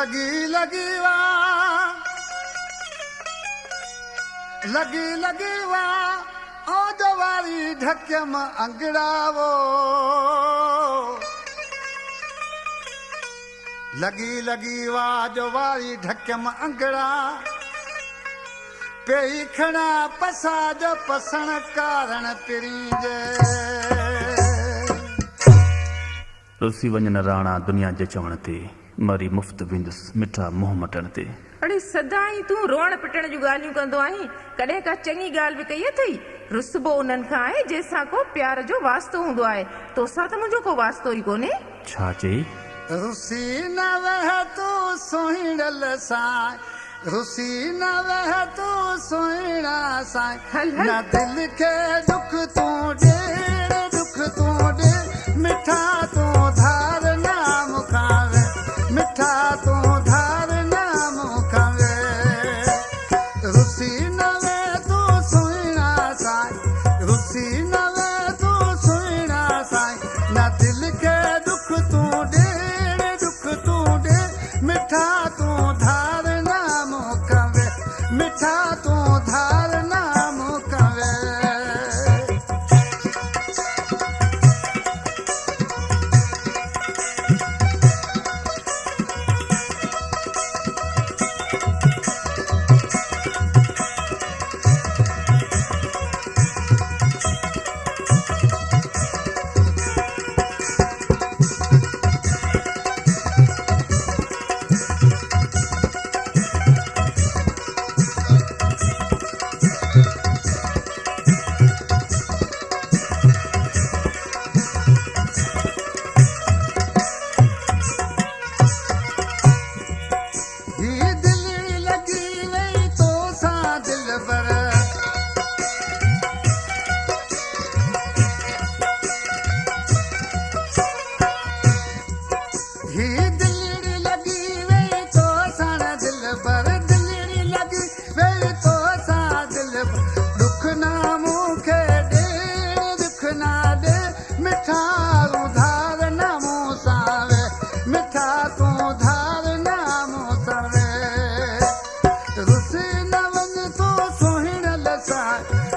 लगी लगी वाह ओ जवारी ढक्यम अंगड़ावो लगी वाह जवारी ढक्यम अंगड़ा पेई खड़ा पसा जो पसण कारण पिरींजे रुसी वञन राणा दुनिया जे चवण ते मरी मुफ़्त वेंदुसि मिठा मुंहुं मटण ते। अड़े सदाई तूं रोअण पिटण जूं ॻाल्हियूं कंदो आहीं, कॾहिं का चङी ॻाल्हि बि कई अथई? रुसबो उन्हनि खां आहे जंहिंसां को प्यार जो वास्तो हूंदो आहे, तोसां त मुंहिंजो को वास्तो ई कोन्हे। छा चई? रुसी न वह तू सुहिणल सां, रुसी न वह तू सुहिणा सां, न दिल खे दुख तूं ॾे, दुख तूं ॾे, मिठा तूं धार नाम खावे, मिठा तूं धार नाम खावे। रुसी न वह तू सुहिणा सां, रुसी न वह तू सुहिणा सां, न दिल खे दुख तूं ॾे, दुख तूं ॾे, मिठा तूं धार नाम खावे, मिठा तूं धार नाम खावे।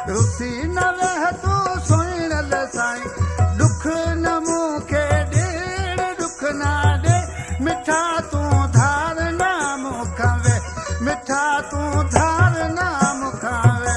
रुसी न वह तू सुहिणल सां, दुख न मूंखे ॾे, दुख न ॾे, मिठा तूं धार नाम खावे, मिठा तूं धार नाम खावे।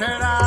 छड़ा